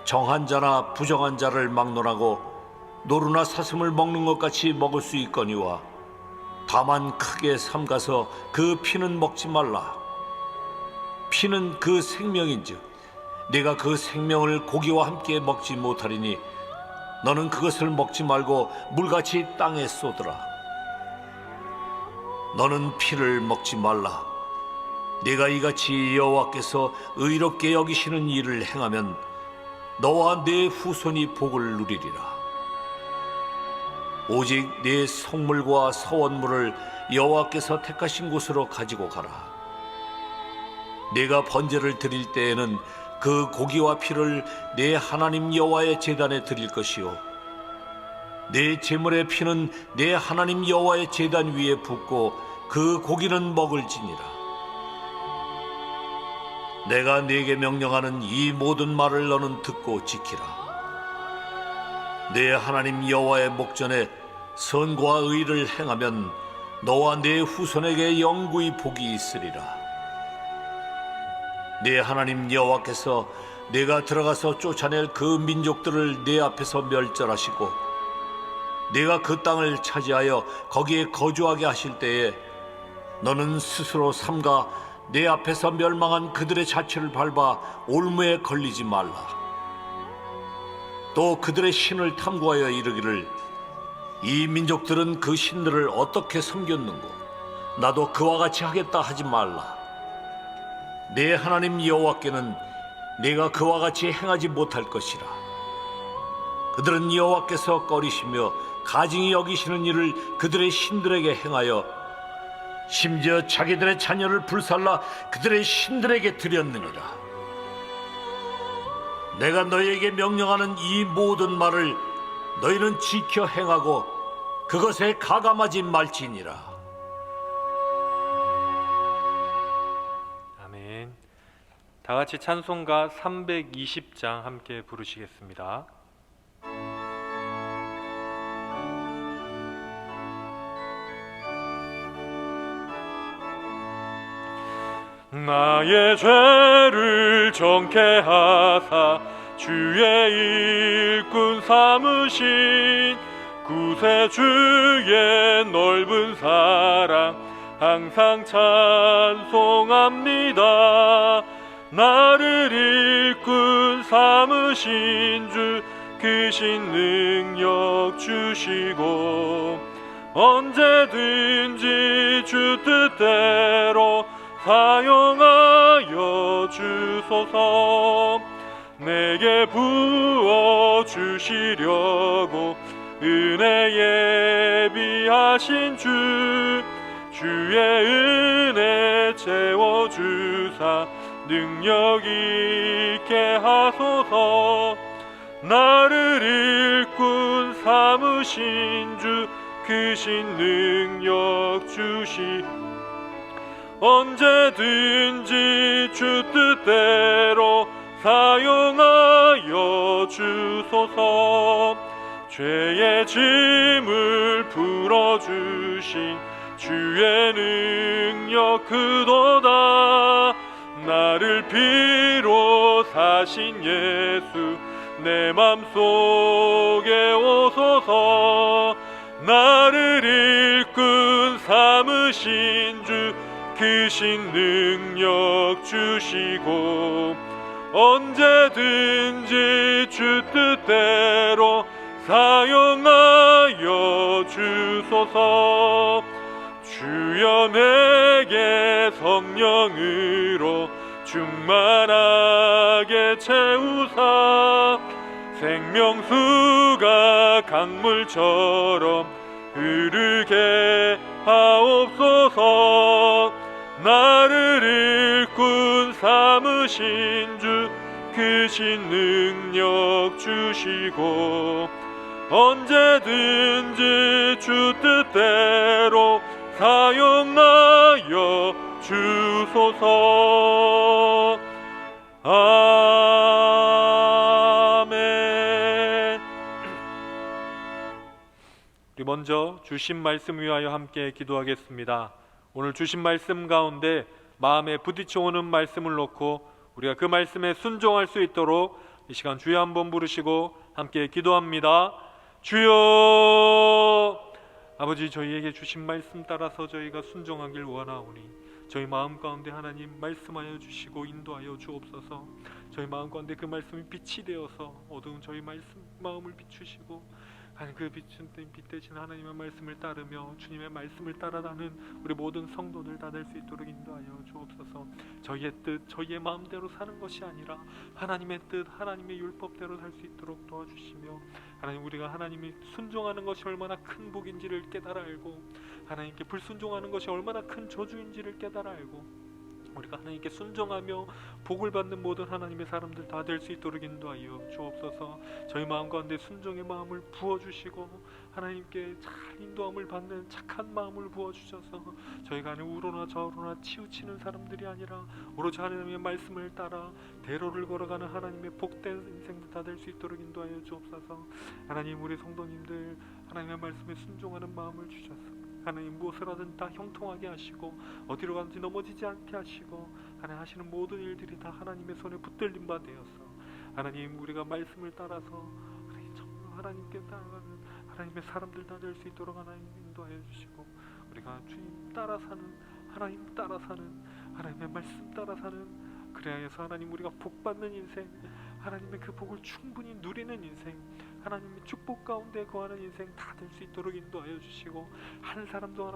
정한 자나 부정한 자를 막론하고 노루나 사슴을 먹는 것 같이 먹을 수 있거니와 다만 크게 삼가서 그 피는 먹지 말라. 피는 그 생명인즉 네가 그 생명을 고기와 함께 먹지 못하리니 너는 그것을 먹지 말고 물같이 땅에 쏟으라. 너는 피를 먹지 말라. 네가 이같이 여호와께서 의롭게 여기시는 일을 행하면 너와 네 후손이 복을 누리리라. 오직 네 성물과 서원물을 여호와께서 택하신 곳으로 가지고 가라. 네가 번제를 드릴 때에는 그 고기와 피를 내 하나님 여호와의 제단에 드릴 것이요 내 제물의 피는 내 하나님 여호와의 제단 위에 붓고 그 고기는 먹을지니라. 내가 네게 명령하는 이 모든 말을 너는 듣고 지키라. 내 하나님 여호와의 목전에 선과 의를 행하면 너와 네 후손에게 영구히 복이 있으리라. 내 하나님 여호와께서 내가 들어가서 쫓아낼 그 민족들을 내 앞에서 멸절하시고 내가 그 땅을 차지하여 거기에 거주하게 하실 때에 너는 스스로 삼가 내 앞에서 멸망한 그들의 자취를 밟아 올무에 걸리지 말라. 또 그들의 신을 탐구하여 이르기를 이 민족들은 그 신들을 어떻게 섬겼는고 나도 그와 같이 하겠다 하지 말라. 내 하나님 여호와께는 내가 그와 같이 행하지 못할 것이라. 그들은 여호와께서 꺼리시며 가증히 여기시는 일을 그들의 신들에게 행하여 심지어 자기들의 자녀를 불살라 그들의 신들에게 드렸느니라. 내가 너희에게 명령하는 이 모든 말을 너희는 지켜 행하고 그것에 가감하지 말지니라. 아멘. 다 같이 찬송가 320장 함께 부르시겠습니다. 나의 죄를 정케 하사 주의 일꾼 삼으신 구세주의 넓은 사랑 항상 찬송합니다. 나를 일꾼 삼으신 주 크신 능력 주시고 언제든지 주 뜻대로 사용하여 주소서. 내게 부어 주시려고 은혜 예비하신 주의 은혜 채워주사 능력 있게 하소서. 나를 일꾼 삼으신 주 크신 능력 주시 언제든지 주 뜻대로 사용하여 주소서. 죄의 짐을 풀어주신 주의 능력 크도다. 나를 피로 사신 예수 내 맘속에 오소서. 나를 일꾼 삼으신 주 크신 능력 주시고 언제든지 주 뜻대로 사용하여 주소서. 주여 내게 성령으로 충만하게 채우사 생명수가 강물처럼 흐르게 하옵소서. 나를 일꾼 삼으신 주 크신 능력 주시고 언제든지 주 뜻대로 사용하여 주소서. 아멘. 우리 먼저 주신 말씀 위하여 함께 기도하겠습니다. 오늘 주신 말씀 가운데 마음에 부딪혀오는 말씀을 놓고 우리가 그 말씀에 순종할 수 있도록 이 시간 주여 한번 부르시고 함께 기도합니다. 주여, 아버지, 저희에게 주신 말씀 따라서 저희가 순종하길 원하오니 저희 마음 가운데 하나님 말씀하여 주시고 인도하여 주옵소서. 저희 마음 가운데 그 말씀이 빛이 되어서 어두운 저희 마음을 비추시고 하나님 그 빛 대신 하나님의 말씀을 따르며 주님의 말씀을 따라가는 우리 모든 성도들 다 될 수 있도록 인도하여 주옵소서. 저희의 뜻, 저희의 마음대로 사는 것이 아니라 하나님의 뜻, 하나님의 율법대로 살 수 있도록 도와주시며 하나님, 우리가 하나님이 순종하는 것이 얼마나 큰 복인지를 깨달아 알고 하나님께 불순종하는 것이 얼마나 큰 저주인지를 깨달아 알고 우리가 하나님께 순종하며 복을 받는 모든 하나님의 사람들 다 될 수 있도록 인도하여 주옵소서. 저희 마음 가운데 순종의 마음을 부어주시고 하나님께 잘 인도함을 받는 착한 마음을 부어주셔서 저희가 우로나 저로나 치우치는 사람들이 아니라 오로지 하나님의 말씀을 따라 대로를 걸어가는 하나님의 복된 인생들 다 될 수 있도록 인도하여 주옵소서. 하나님, 우리 성도님들 하나님의 말씀에 순종하는 마음을 주셔서 하나님 무엇을 하든 다 형통하게 하시고 어디로 가든지 넘어지지 않게 하시고 하나님 하시는 모든 일들이 다 하나님의 손에 붙들린 바 되어서 하나님, 우리가 말씀을 따라서 하나님께 따라가는 하나님의 사람들 다 될 수 있도록 하나님 인도하여 주시고 우리가 주님 따라 사는, 하나님 따라 사는, 하나님의 말씀 따라 사는, 그래야 해서 하나님 우리가 복 받는 인생, 하나님의 그 복을 충분히 누리는 인생, 하나님의 축복 가운데 거하는 인생 다 될 수 있도록 인도하여 주시고 한 사람도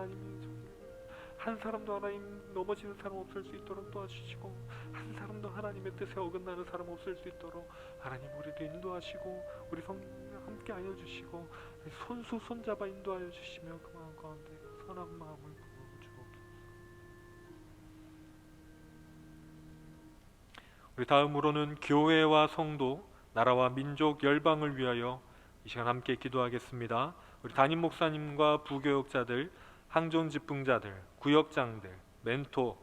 하나님 넘어지는 사람 없을 수 있도록 도와주시고 한 사람도 하나님의 뜻에 어긋나는 사람 없을 수 있도록 하나님 우리를 인도하시고 우리 성령 함께 하여 주시고 손수 손잡아 인도하여 주시며 그 마음 가운데 선한 마음을 부어주옵소서. 우리 다음으로는 교회와 성도, 나라와 민족, 열방을 위하여 이 시간 함께 기도하겠습니다. 우리 담임 목사님과 부교역자들, 항존 집흥자들, 구역장들, 멘토,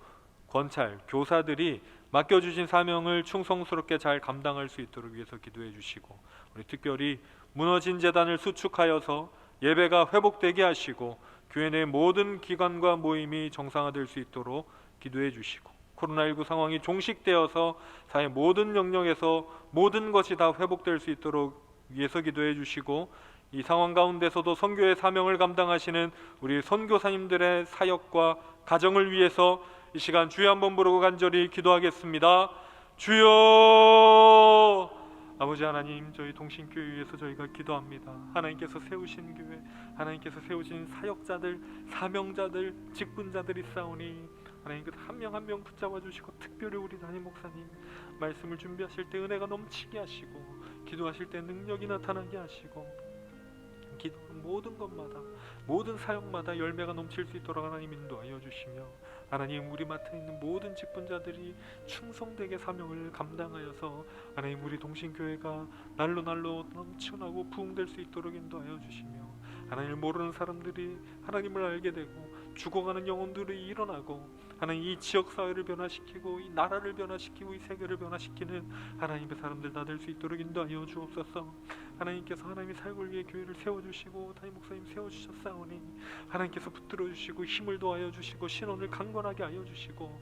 권찰, 교사들이 맡겨주신 사명을 충성스럽게 잘 감당할 수 있도록 위해서 기도해 주시고 우리 특별히 무너진 재단을 수축하여서 예배가 회복되게 하시고 교회 내 모든 기관과 모임이 정상화될 수 있도록 기도해 주시고 코로나19 상황이 종식되어서 사회 모든 영역에서 모든 것이 다 회복될 수 있도록 위해서 기도해 주시고 이 상황 가운데서도 선교의 사명을 감당하시는 우리 선교사님들의 사역과 가정을 위해서 이 시간 주여 한번 부르고 간절히 기도하겠습니다. 주여, 아버지 하나님, 저희 동신교회 위해서 저희가 기도합니다. 하나님께서 세우신 교회, 하나님께서 세우신 사역자들, 사명자들, 직분자들이 있사오니 하나님 그 한 명 한 명 붙잡아 주시고 특별히 우리 담임 목사님 말씀을 준비하실 때 은혜가 넘치게 하시고 기도하실 때 능력이 나타나게 하시고 기도하는 모든 것마다 모든 사역마다 열매가 넘칠 수 있도록 하나님 인도하여 주시며 하나님 우리 맡아 있는 모든 직분자들이 충성되게 사명을 감당하여서 하나님 우리 동신교회가 날로 넘쳐나고 부흥될 수 있도록 인도하여 주시며 하나님을 모르는 사람들이 하나님을 알게 되고 죽어가는 영혼들이 일어나고 하나님 이 지역사회를 변화시키고 이 나라를 변화시키고 이 세계를 변화시키는 하나님의 사람들 다 될 수 있도록 인도하여 주옵소서. 하나님께서 하나님의 사역을 위해 교회를 세워주시고 담임 목사님 세워주셨사오니 하나님께서 붙들어 주시고 힘을 도하여 주시고 신원을 강건하게 하여 주시고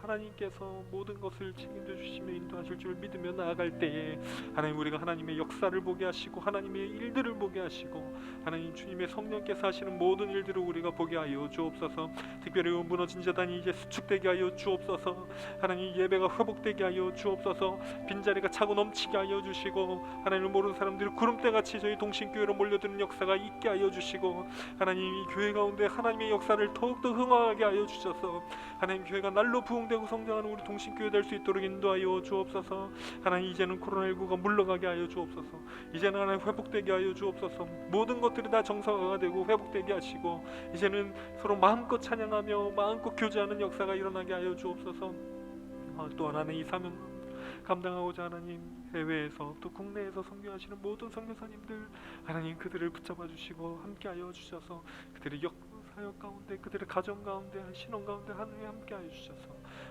하나님께서 모든 것을 책임져 주시며 인도하실 줄 믿으며 나아갈 때에 하나님 우리가 하나님의 역사를 보게 하시고 하나님의 일들을 보게 하시고 하나님 주님의 성령께서 하시는 모든 일들을 우리가 보게 하여 주옵소서. 특별히 무너진 재단이 이제 수축되게 하여 주옵소서. 하나님 예배가 회복되게 하여 주옵소서. 빈자리가 차고 넘치게 하여 주시고 하나님을 모르는 사람들이 구름대같이 저희 동신교회로 몰려드는 역사가 있게 하여 주시고 하나님 이 교회 가운데 하나님의 역사를 더욱더 흥황하게 하여 주셔서 하나님 교회가 날로 부흥되고 성장하는 우리 동신교회 될 수 있도록 인도하여 주옵소서. 하나님 이제는 코로나19가 물러가게 하여 주옵소서. 이제는 하나님 회복되게 하여 주옵소서. 모든 것들이 다 정상화가 되고 회복되게 하시고 이제는 서로 마음껏 찬양하며 마음껏 교제하는 역사가 일어나게 하여 주옵소서. 또한 하나님 이 사명 감당하고자 하나님 해외에서 또 국내에서 선교하시는 모든 선교사님들 하나님 그들을 붙잡아 주시고 함께하여 주셔서 그들의 사역 가운데 그들의 가정 가운데 신혼 가운데 하나님 함께하여 주셔서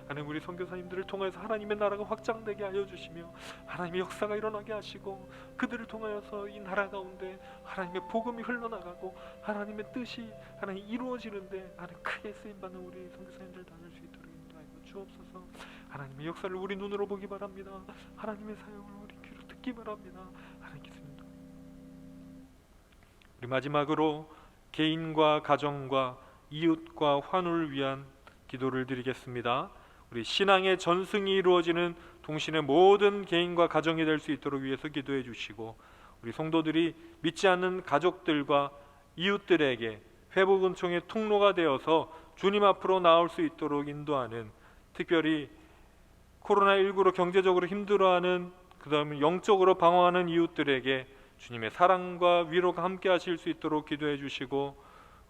하나님 우리 선교사님들을 통해서 하나님의 나라가 확장되게 하여 주시며 하나님의 역사가 일어나게 하시고 그들을 통하여서 이 나라 가운데 하나님의 복음이 흘러나가고 하나님의 뜻이 하나님 이루어지는데 하나님 크게 쓰임받는 우리 선교사님들 다 될 수 있도록 인도하여 주옵소서. 하나님의 역사를 우리 눈으로 보기 바랍니다. 하나님의 사역을 우리 귀로 듣기 바랍니다. 하나님 기도합니다. 우리 마지막으로 개인과 가정과 이웃과 환우를 위한 기도를 드리겠습니다. 우리 신앙의 전승이 이루어지는 동신의 모든 개인과 가정이 될 수 있도록 위해서 기도해 주시고 우리 성도들이 믿지 않는 가족들과 이웃들에게 회복 은총의 통로가 되어서 주님 앞으로 나올 수 있도록 인도하는 특별히 코로나19로 경제적으로 힘들어하는 그 다음에 영적으로 방황하는 이웃들에게 주님의 사랑과 위로가 함께 하실 수 있도록 기도해 주시고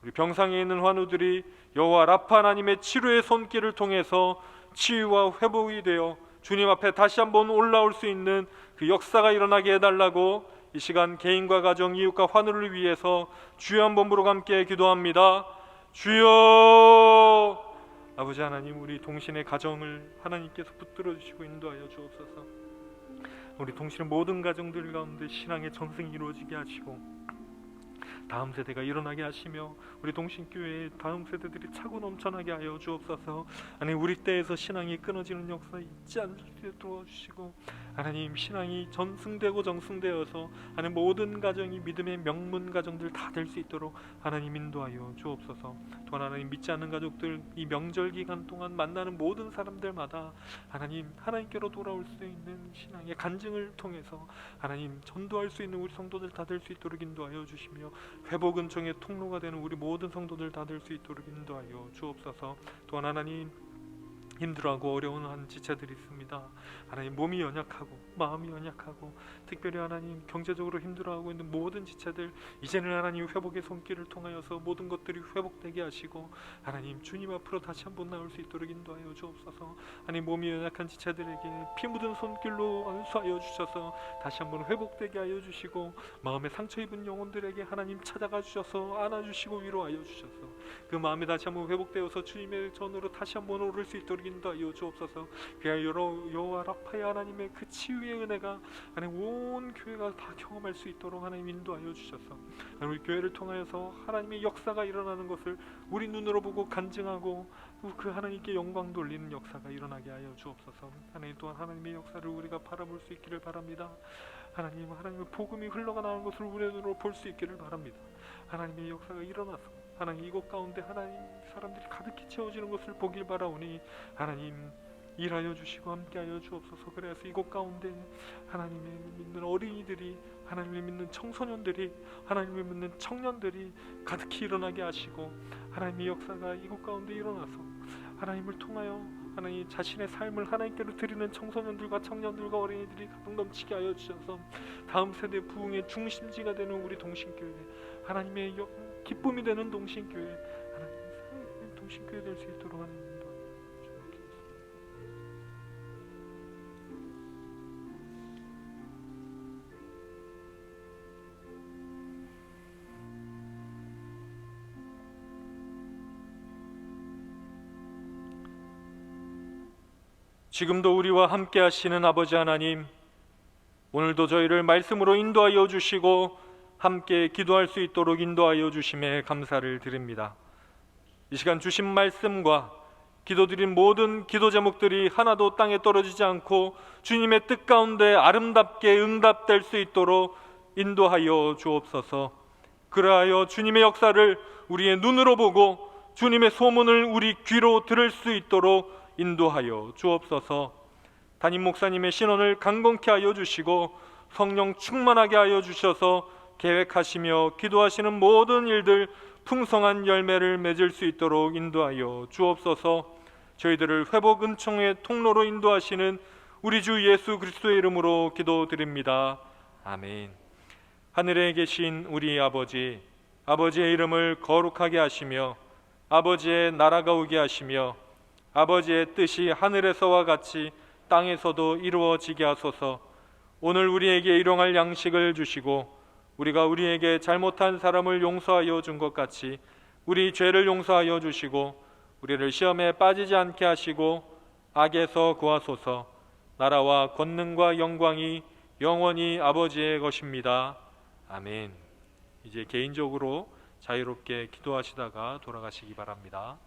우리 병상에 있는 환우들이 여호와 라파 하나님의 치료의 손길을 통해서 치유와 회복이 되어 주님 앞에 다시 한번 올라올 수 있는 그 역사가 일어나게 해달라고 이 시간 개인과 가정, 이웃과 환우를 위해서 주여 한번 부르고 함께 기도합니다. 주여! 아버지 하나님 우리 동신의 가정을 하나님께서 붙들어 주시고 인도하여 주옵소서. 우리 동신의 모든 가정들 가운데 신앙의 전승이 이루어지게 하시고 다음 세대가 일어나게 하시며 우리 동신교회의 다음 세대들이 차고 넘쳐나게 하여 주옵소서. 하나님 우리 때에서 신앙이 끊어지는 역사 있지 않게 도와주시고 하나님 신앙이 전승되고 정승되어서 하나님 모든 가정이 믿음의 명문 가정들 다 될 수 있도록 하나님 인도하여 주옵소서. 또한 하나님 믿지 않는 가족들 이 명절 기간 동안 만나는 모든 사람들마다 하나님께로 돌아올 수 있는 신앙의 간증을 통해서 하나님 전도할 수 있는 우리 성도들 다 될 수 있도록 인도하여 주시며 회복 은총의 통로가 되는 우리 모든 성도들 다 될 수 있도록 인도하여 주옵소서. 또한 하나님 힘들어하고 어려운 한 지체들이 있습니다. 하나님 몸이 연약하고 마음이 연약하고 특별히 하나님 경제적으로 힘들어하고 있는 모든 지체들 이제는 하나님 회복의 손길을 통하여서 모든 것들이 회복되게 하시고 하나님 주님 앞으로 다시 한번 나올 수 있도록 인도하여 주옵소서. 하나님 몸이 연약한 지체들에게 피 묻은 손길로 안수하여 주셔서 다시 한번 회복되게 하여 주시고 마음에 상처 입은 영혼들에게 하나님 찾아가 주셔서 안아주시고 위로하여 주셔서 그 마음이 다시 한번 회복되어서 주님의 전으로 다시 한번 오를 수 있도록 인도하여 주옵소서. 귀하여 여호와 라파의 하나님의 그 치유의 은혜가 하나님 온 교회가 다 경험할 수 있도록 하나님 인도하여 주셔서 우리 교회를 통하여서 하나님의 역사가 일어나는 것을 우리 눈으로 보고 간증하고 그 하나님께 영광 돌리는 역사가 일어나게 하여 주옵소서. 하나님 또한 하나님의 역사를 우리가 바라볼 수 있기를 바랍니다. 하나님의 복음이 흘러가 나오는 것을 우리 눈으로 볼 수 있기를 바랍니다. 하나님의 역사가 일어나서 하나님 이곳 가운데 하나님 사람들이 가득히 채워지는 것을 보길 바라오니 하나님 일하여 주시고 함께하여 주옵소서. 그래서 이곳 가운데 하나님을 믿는 어린이들이 하나님을 믿는 청소년들이 하나님을 믿는 청년들이 가득히 일어나게 하시고 하나님의 역사가 이곳 가운데 일어나서 하나님을 통하여 하나님 자신의 삶을 하나님께로 드리는 청소년들과 청년들과 어린이들이 가득 넘치게 하여 주셔서 다음 세대 부흥의 중심지가 되는 우리 동신교회 하나님의 기쁨이 되는 동신교회 하나님 동신교회 될 수 있도록 하는 지금도 우리와 함께 하시는 아버지 하나님 오늘도 저희를 말씀으로 인도하여 주시고 함께 기도할 수 있도록 인도하여 주심에 감사를 드립니다. 이 시간 주신 말씀과 기도드린 모든 기도 제목들이 하나도 땅에 떨어지지 않고 주님의 뜻 가운데 아름답게 응답될 수 있도록 인도하여 주옵소서. 그러하여 주님의 역사를 우리의 눈으로 보고 주님의 소문을 우리 귀로 들을 수 있도록 인도하여 주옵소서. 담임 목사님의 신원을 강건케 하여 주시고 성령 충만하게 하여 주셔서 계획하시며 기도하시는 모든 일들 풍성한 열매를 맺을 수 있도록 인도하여 주옵소서. 저희들을 회복 은총의 통로로 인도하시는 우리 주 예수 그리스도의 이름으로 기도드립니다. 아멘. 하늘에 계신 우리 아버지, 아버지의 이름을 거룩하게 하시며 아버지의 나라가 오게 하시며 아버지의 뜻이 하늘에서와 같이 땅에서도 이루어지게 하소서. 오늘 우리에게 일용할 양식을 주시고 우리가 우리에게 잘못한 사람을 용서하여 준 것 같이 우리 죄를 용서하여 주시고 우리를 시험에 빠지지 않게 하시고 악에서 구하소서. 나라와 권능과 영광이 영원히 아버지의 것입니다. 아멘. 이제 개인적으로 자유롭게 기도하시다가 돌아가시기 바랍니다.